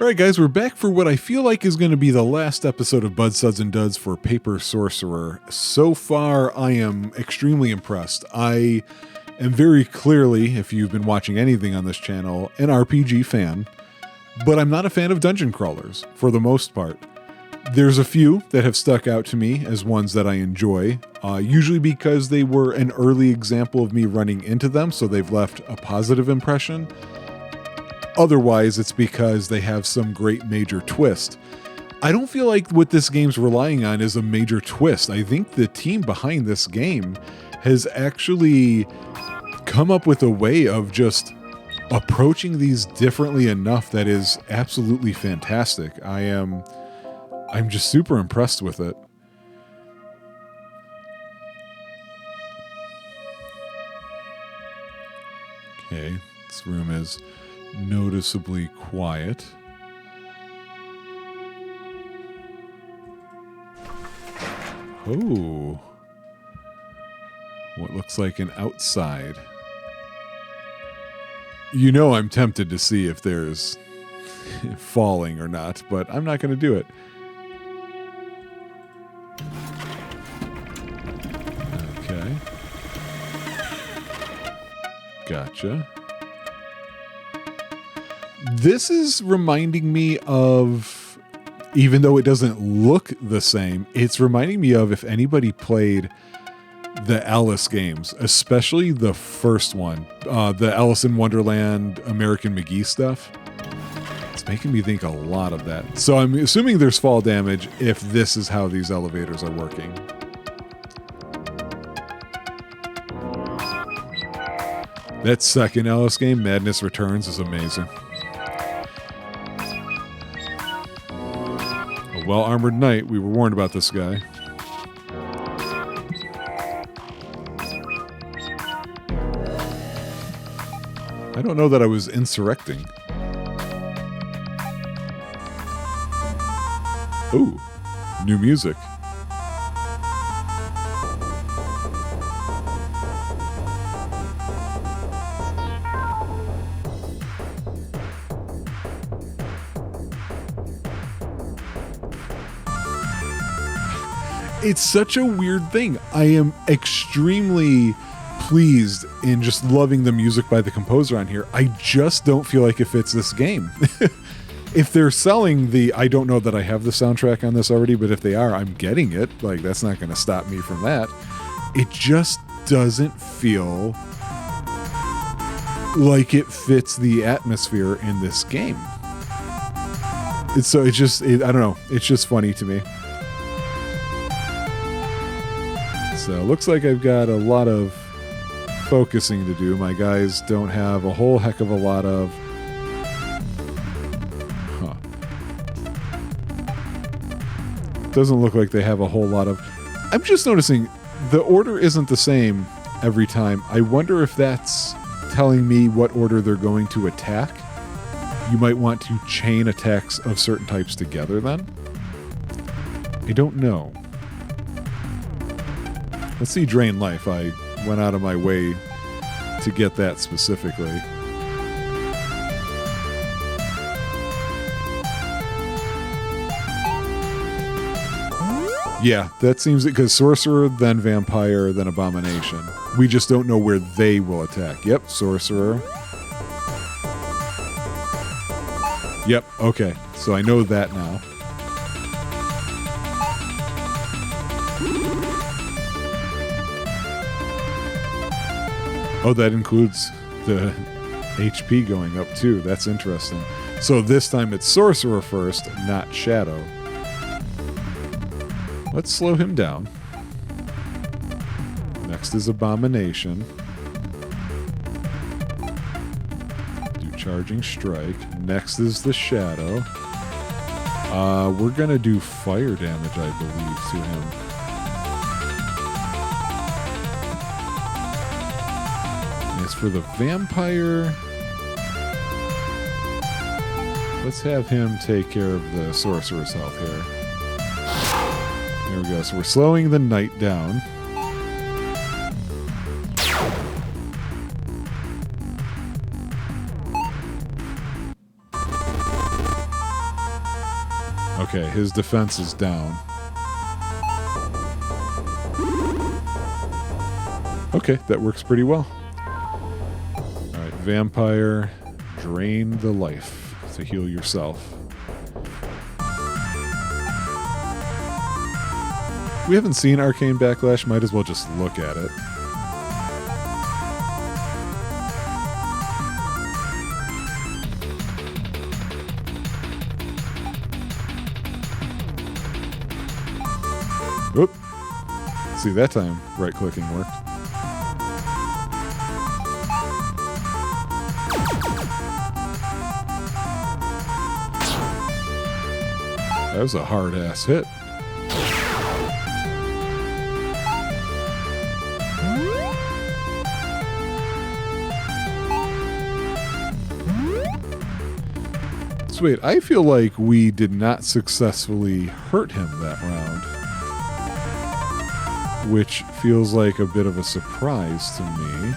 All right, guys, we're back for what I feel like is going to be the last episode of Bud, Suds, and Duds for Paper Sorcerer. So far, I am extremely impressed. I am very clearly, if you've been watching anything on this channel, an RPG fan, but I'm not a fan of dungeon crawlers, for the most part. There's a few that have stuck out to me as ones that I enjoy, usually because they were an early example of me running into them, so they've left a positive impression. Otherwise, it's because they have some great major twist. I don't feel like what this game's relying on is a major twist. I think the team behind this game has actually come up with a way of just approaching these differently enough that is absolutely fantastic. I'm just super impressed with it. Okay, this room is noticeably quiet. Oh, what looks like an outside. You know I'm tempted to see if there's falling or not, but I'm not going to do it. Okay. Gotcha. This is reminding me of, even though it doesn't look the same, it's reminding me of if anybody played the Alice games, especially the first one, the Alice in Wonderland, American McGee stuff. It's making me think a lot of that. So I'm assuming there's fall damage if this is how these elevators are working. That second Alice game, Madness Returns, is amazing. A well-armored knight. We were warned about this guy. I don't know that I was insurrecting. Ooh, new music. It's such a weird thing. I am extremely pleased in just loving the music by the composer on here. I just don't feel like it fits this game. If they're selling I don't know that I have the soundtrack on this already, but if they are, I'm getting it. Like, that's not going to stop me from that. It just doesn't feel like it fits the atmosphere in this game. I don't know. It's just funny to me. So looks like I've got a lot of focusing to do. My guys don't have a whole heck of a lot of... Doesn't look like they have a whole lot of... I'm just noticing the order isn't the same every time. I wonder if that's telling me what order they're going to attack. You might want to chain attacks of certain types together then. I don't know. Let's see Drain Life. I went out of my way to get that specifically. Yeah, that seems it, because Sorcerer, then Vampire, then Abomination. We just don't know where they will attack. Yep, Sorcerer. Yep, okay. So I know that now. Oh, that includes the HP going up too. That's interesting. So this time it's Sorcerer first, not Shadow. Let's slow him down. Next is Abomination. Do Charging Strike. Next is the Shadow. We're going to do fire damage, I believe, to him. As for the Vampire, let's have him take care of the Sorcerer's health here. There we go. So we're slowing the Knight down. Okay, his defense is down. Okay, that works pretty well. Alright, vampire, drain the life to heal yourself. We haven't seen Arcane Backlash, might as well just look at it. Oop. See, that time right-clicking worked. That was a hard-ass hit. Sweet. I feel like we did not successfully hurt him that round, which feels like a bit of a surprise to me.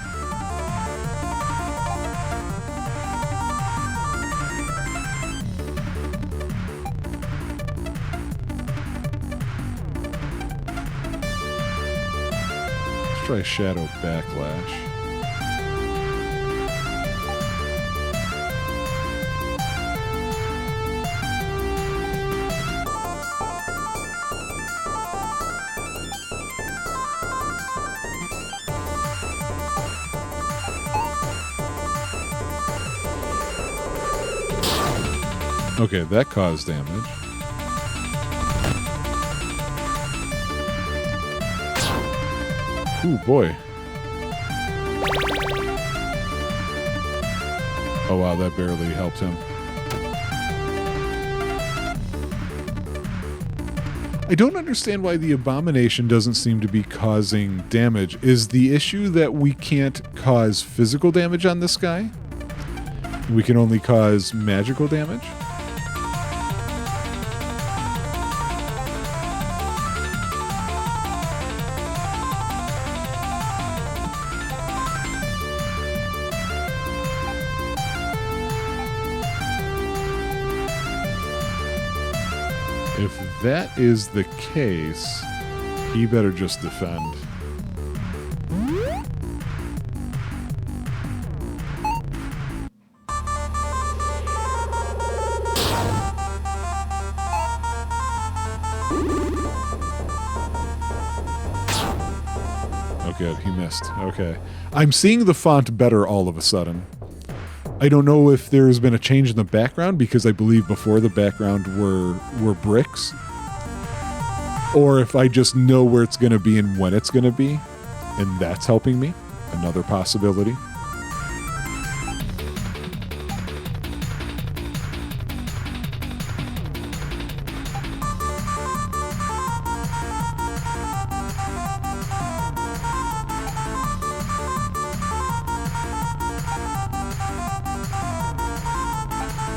Let's try Shadow Backlash. Okay, that caused damage. Ooh, boy. Oh, wow, that barely helped him. I don't understand why the abomination doesn't seem to be causing damage. Is the issue that we can't cause physical damage on this guy? We can only cause magical damage? If that is the case, he better just defend. Oh, good. He missed. Okay. I'm seeing the font better all of a sudden. I don't know if there's been a change in the background, because I believe before the background were bricks, or if I just know where it's going to be and when it's going to be, and that's helping me. Another possibility.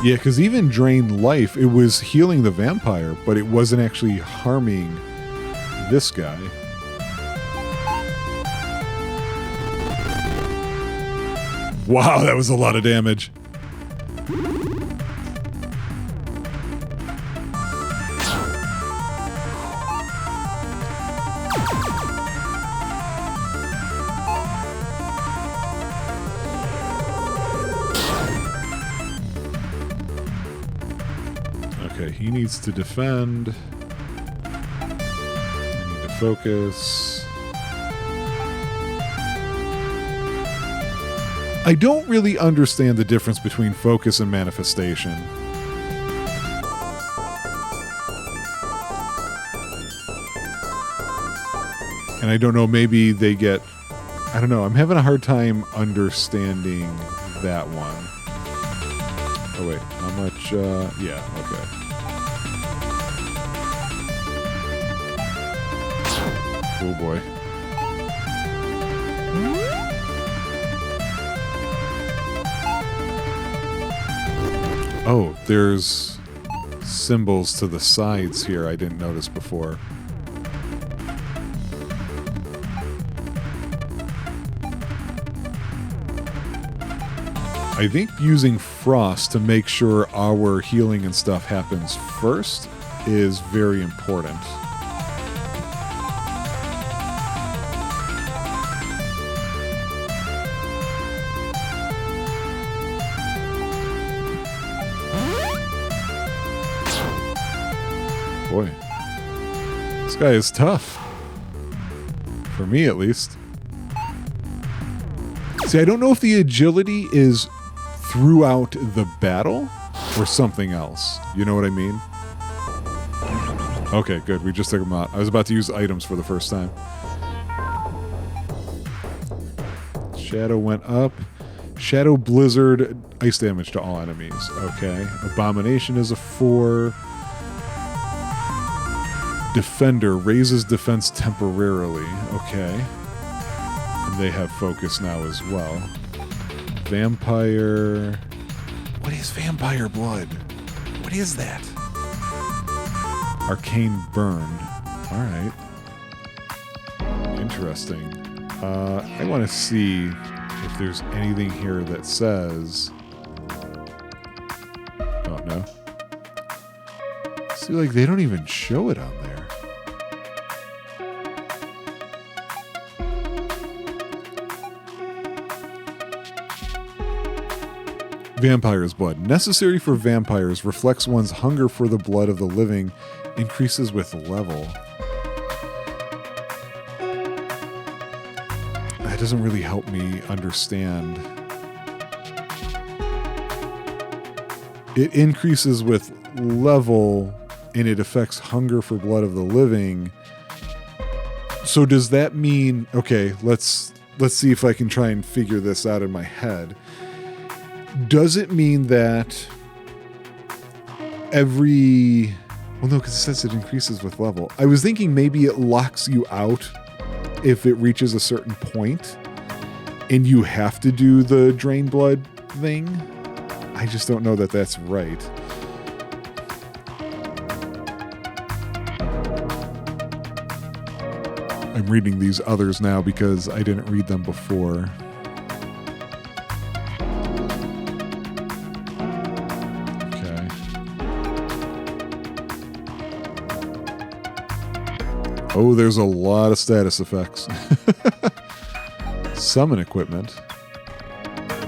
Yeah, because even Drain Life, it was healing the vampire, but it wasn't actually harming this guy. Wow, that was a lot of damage. Okay, he needs to defend. I need to focus. I don't really understand the difference between focus and manifestation. And I don't know, maybe they get... I don't know, I'm having a hard time understanding that one. Oh wait, how much, yeah, okay. Oh boy. Oh, there's symbols to the sides here I didn't notice before. I think using Frost to make sure our healing and stuff happens first is very important. Boy, this guy is tough. For me, at least. See, I don't know if the agility is throughout the battle or something else. You know what I mean? Okay, good. We just took him out. I was about to use items for the first time. Shadow went up. Shadow Blizzard, ice damage to all enemies. Okay. Abomination is a 4. Defender raises defense temporarily. Okay. And they have focus now as well. Vampire. What is vampire blood? What is that? Arcane burn. Alright. Interesting. I want to see if there's anything here that says... Oh, no. See, like, they don't even show it on there. Vampire's blood. Necessary for vampires, reflects one's hunger for the blood of the living, increases with level. That doesn't really help me understand. It increases with level, and it affects hunger for blood of the living. So does that mean... Okay, let's see if I can try and figure this out in my head. Does it mean that every... Well, no, because it says it increases with level. I was thinking maybe it locks you out if it reaches a certain point and you have to do the drain blood thing. I just don't know that that's right. I'm reading these others now because I didn't read them before. Oh, there's a lot of status effects. Summon equipment.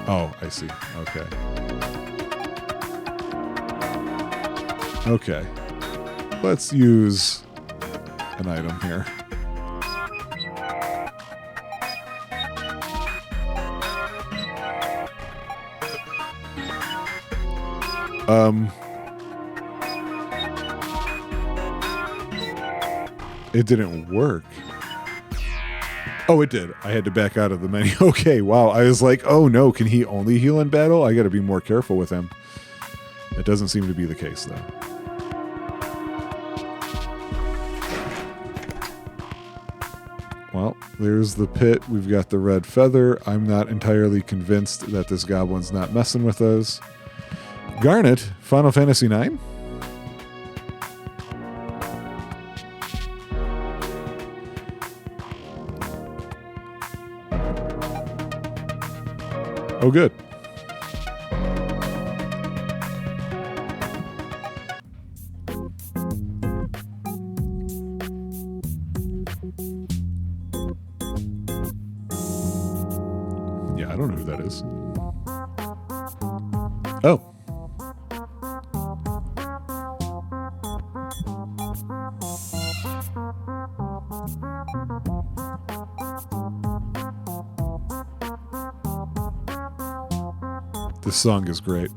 Oh, I see. Okay. Okay. Let's use an item here. It didn't work. Oh, it did. I had to back out of the menu. Okay, wow. I was like, oh no, can he only heal in battle? I gotta be more careful with him. That doesn't seem to be the case, though. Well, there's the pit. We've got the red feather. I'm not entirely convinced that this goblin's not messing with us. Garnet, Final Fantasy IX? Oh, good. Yeah, I don't know who that is. Oh. This song is great.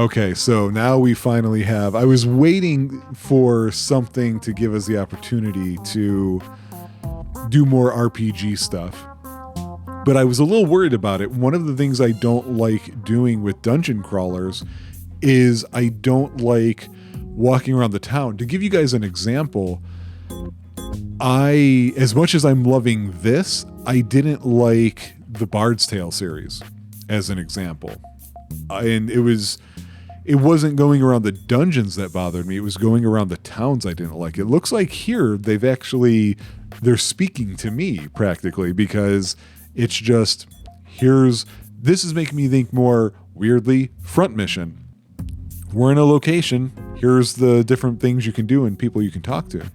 Okay, so now we finally have. I was waiting for something to give us the opportunity to do more RPG stuff, but I was a little worried about it. One of the things I don't like doing with dungeon crawlers is I don't like walking around the town. To give you guys an example, as much as I'm loving this, I didn't like the Bard's Tale series, as an example. And it wasn't going around the dungeons that bothered me. It was going around the towns I didn't like. It looks like here they're speaking to me practically, because it's just, this is making me think more weirdly, front mission. We're in a location. Here's the different things you can do and people you can talk to.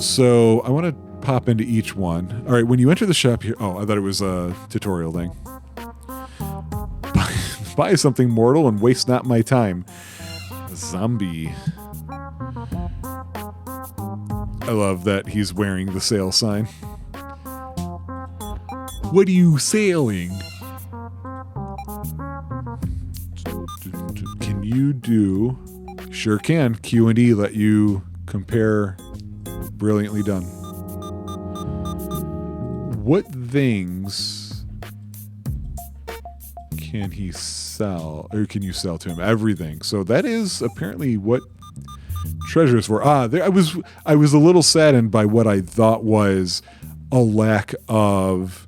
So I want to pop into each one. All right, when you enter the shop here, I thought it was a tutorial thing. Buy something mortal and waste not my time. Zombie. I love that he's wearing the sale sign. What are you sailing? Can you do... Sure can. Q and E let you compare. Brilliantly done. What things can he sell, or can you sell to him? Everything. So that is apparently what treasures were. I was a little saddened by what I thought was a lack of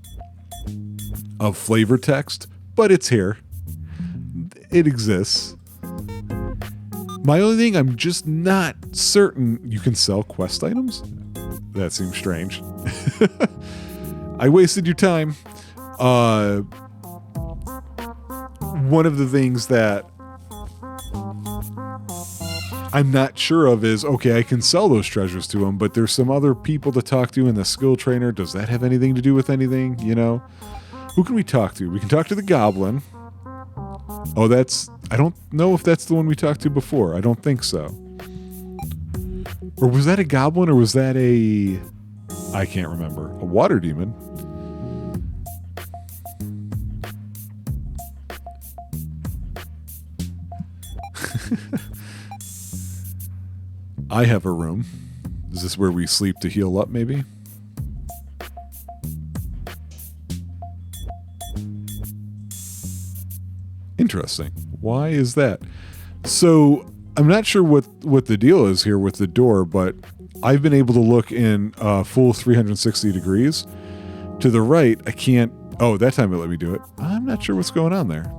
flavor text, but it's here. It exists. My only thing, I'm just not certain you can sell quest items. That seems strange. I wasted your time. One of the things that I'm not sure of is, okay, I can sell those treasures to him, but there's some other people to talk to in the skill trainer. Does that have anything to do with anything? You know? Who can we talk to? We can talk to the goblin. Oh, I don't know if that's the one we talked to before. I don't think so. Or was that a goblin, or was that I can't remember. A water demon? I have a room. Is this where we sleep to heal up, maybe? Interesting. Why is that? So, I'm not sure what the deal is here with the door, but I've been able to look in full 360 degrees. To the right, I can't... Oh, that time it let me do it. I'm not sure what's going on there.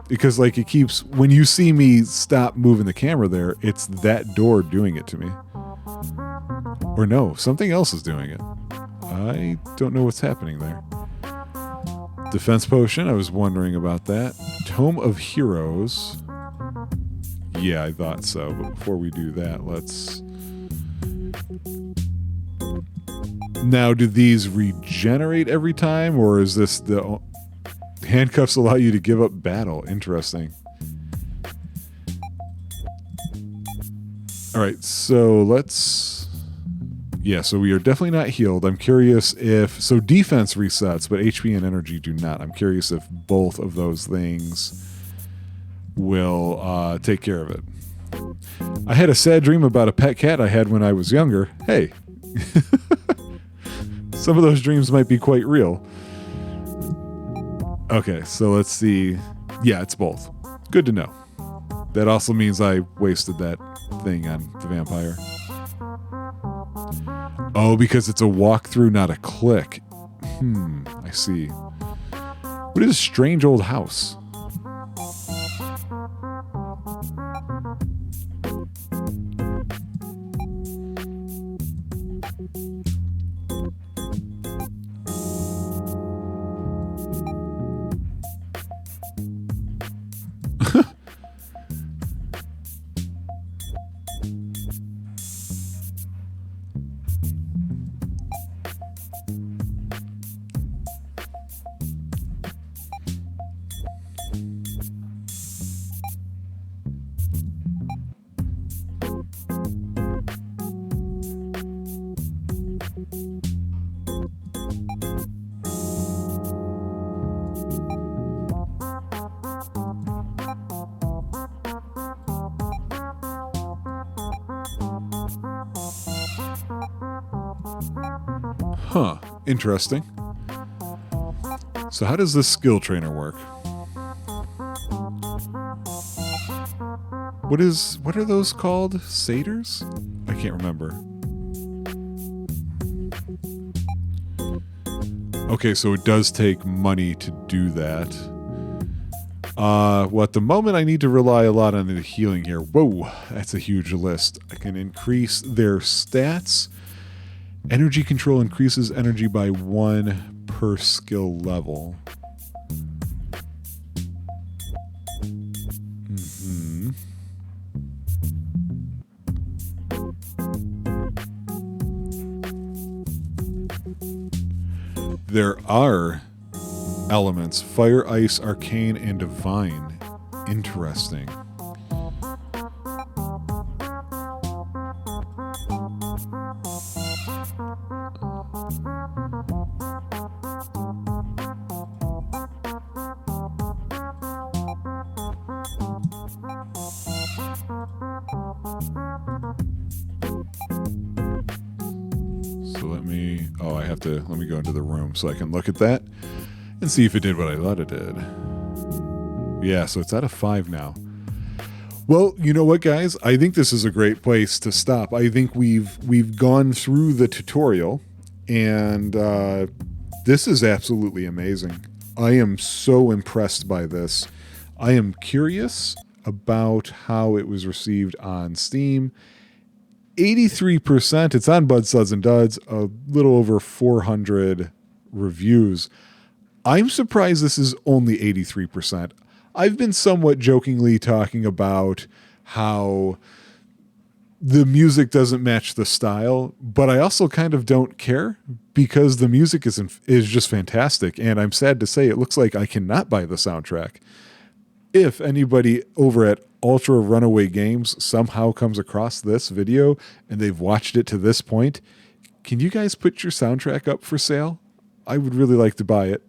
Because, like, it keeps... When you see me stop moving the camera there, it's that door doing it to me. Or no, something else is doing it. I don't know what's happening there. Defense potion, I was wondering about that. Tome of Heroes. Yeah, I thought so. But before we do that, let's... Now, do these regenerate every time? Or is this the... Handcuffs allow you to give up battle. Interesting. Alright, so let's... Yeah, so we are definitely not healed. I'm curious if... So defense resets, but HP and energy do not. I'm curious if both of those things will take care of it. I had a sad dream about a pet cat I had when I was younger. Hey. Some of those dreams might be quite real. Okay, so let's see. Yeah, it's both. Good to know. That also means I wasted that thing on the vampire. Oh, because it's a walkthrough, not a click. I see. What is a strange old house? Huh. Interesting. So how does this skill trainer work? What are those called? Satyrs? I can't remember. Okay, so it does take money to do that. Well, at the moment I need to rely a lot on the healing here. Whoa, that's a huge list. I can increase their stats. Energy control increases energy by 1 per skill level. There are elements: fire, ice, arcane, and divine. Interesting. Let me go into the room so I can look at that and see if it did what I thought it did. Yeah, so it's at a 5 now. Well, you know what, guys? I think this is a great place to stop. I think we've gone through the tutorial, and this is absolutely amazing. I am so impressed by this. I am curious about how it was received on Steam. 83%. It's on Suds and Duds. A little over 400 reviews. I'm surprised this is only 83%. I've been somewhat jokingly talking about how the music doesn't match the style, but I also kind of don't care because the music is just fantastic. And I'm sad to say it looks like I cannot buy the soundtrack. If anybody over at Ultra Runaway Games somehow comes across this video and they've watched it to this point, can you guys put your soundtrack up for sale? I would really like to buy it.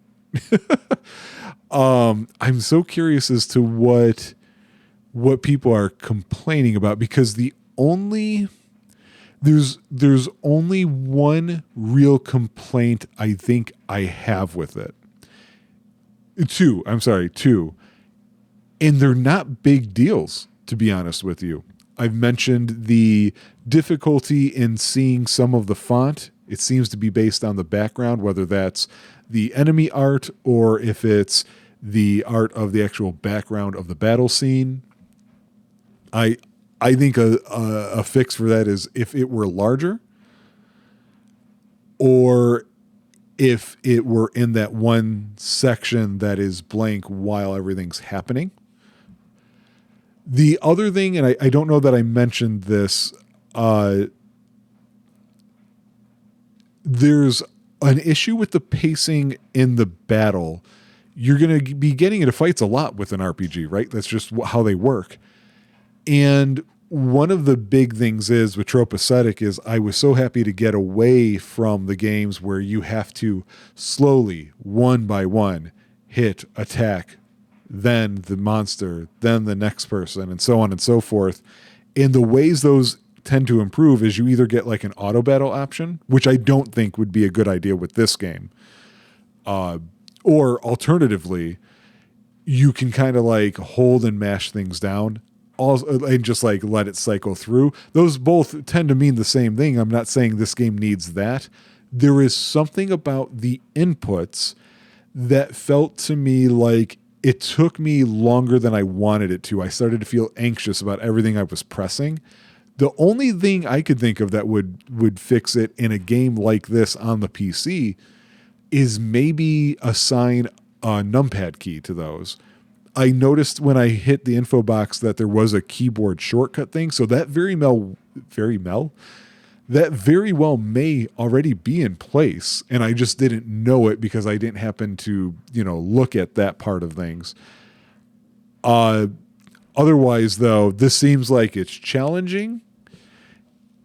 I'm so curious as to what people are complaining about, because there's only one real complaint I think I have with it. Two. And they're not big deals, to be honest with you. I've mentioned the difficulty in seeing some of the font. It seems to be based on the background, whether that's the enemy art or if it's the art of the actual background of the battle scene. I think a fix for that is if it were larger, or if it were in that one section that is blank while everything's happening. The other thing, and I don't know that I mentioned this, there's an issue with the pacing in the battle. You're going to be getting into fights a lot with an RPG, right? That's just how they work. And one of the big things is with Tropacetic is I was so happy to get away from the games where you have to slowly, one by one, hit, attack, then the monster, then the next person, and so on and so forth. And the ways those tend to improve is you either get like an auto battle option, which I don't think would be a good idea with this game. Or alternatively, you can kind of like hold and mash things down and just like let it cycle through. Those both tend to mean the same thing. I'm not saying this game needs that. There is something about the inputs that felt to me like it took me longer than I wanted it to. I started to feel anxious about everything I was pressing. The only thing I could think of that would fix it in a game like this on the PC is maybe assign a numpad key to those. I noticed when I hit the info box that there was a keyboard shortcut thing, so that very well may already be in place, and I just didn't know it because I didn't happen to, look at that part of things. Otherwise, though, this seems like it's challenging,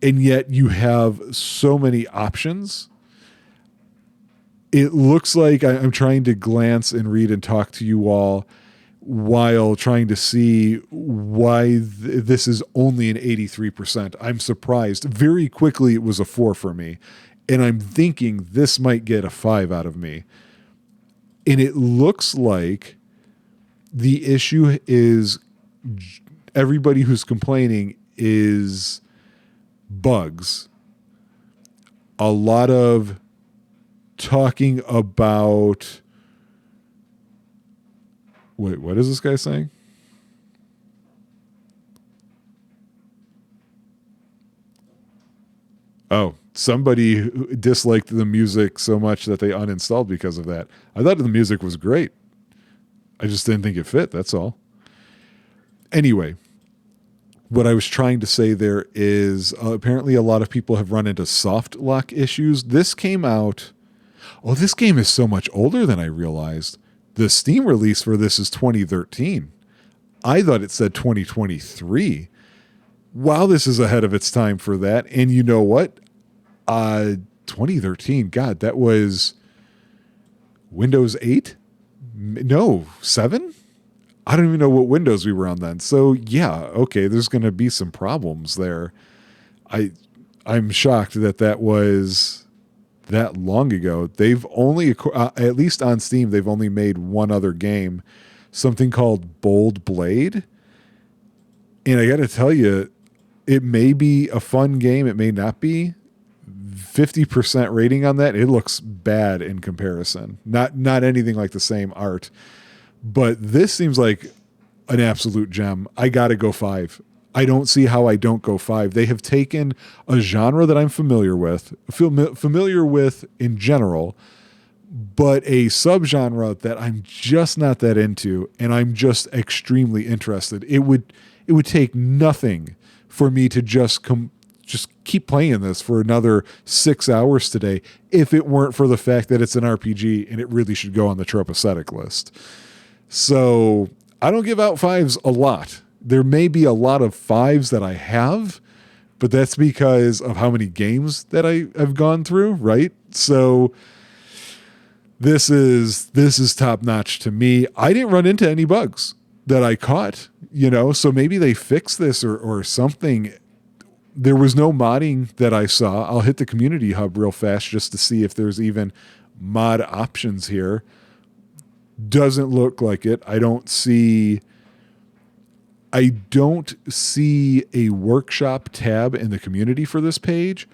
and yet you have so many options. It looks like I'm trying to glance and read and talk to you all while trying to see why this is only an 83%. I'm surprised. Very quickly, it was a 4 for me. And I'm thinking this might get a 5 out of me. And it looks like the issue is everybody who's complaining is bugs. A lot of talking about... Wait, what is this guy saying? Oh, somebody disliked the music so much that they uninstalled because of that. I thought the music was great. I just didn't think it fit, that's all. Anyway, what I was trying to say there is apparently a lot of people have run into soft lock issues. This came out... Oh, this game is so much older than I realized. The Steam release for this is 2013. I thought it said 2023. Wow, this is ahead of its time for that. And you know what? 2013. God, that was Windows 8? No, 7? I don't even know what Windows we were on then. So yeah, okay, there's going to be some problems there. I'm shocked that was that long ago. They've only, at least on Steam, they've only made one other game, something called Bold Blade. And I got to tell you, it may be a fun game. It may not be. 50% rating on that. It looks bad in comparison. Not anything like the same art. But this seems like an absolute gem. I got to go 5. I don't see how I don't go 5. They have taken a genre that I'm familiar with in general, but a subgenre that I'm just not that into, and I'm just extremely interested. It would take nothing for me to just keep playing this for another 6 hours today if it weren't for the fact that it's an RPG and it really should go on the tropocetic list. So I don't give out 5s a lot. There may be a lot of 5s that I have, but that's because of how many games that I have gone through, right? So this is top notch to me. I didn't run into any bugs that I caught, so maybe they fixed this or something. There was no modding that I saw. I'll hit the community hub real fast just to see if there's even mod options here. Doesn't look like it. I don't see a workshop tab in the community for this page.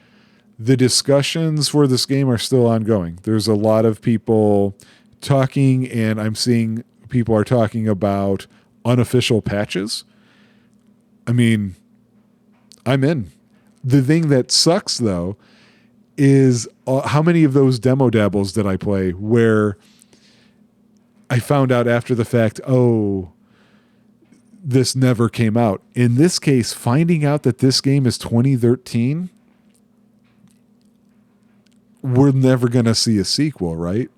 The discussions for this game are still ongoing. There's a lot of people talking, and I'm seeing people are talking about unofficial patches. I mean, I'm in. The thing that sucks, though, is how many of those demo dabbles did I play where I found out after the fact, oh, this never came out. In this case, finding out that this game is 2013, we're never going to see a sequel, right?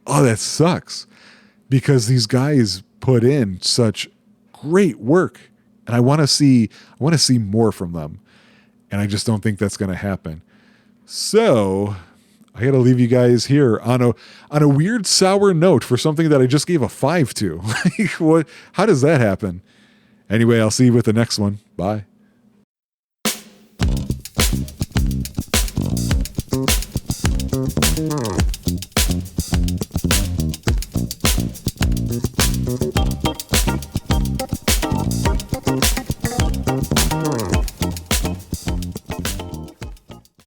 Oh, that sucks. Because these guys put in such great work, and I want to see more from them. And I just don't think that's going to happen. So I got to leave you guys here on a weird sour note for something that I just gave a 5 to. Like, what? How does that happen? Anyway, I'll see you with the next one. Bye.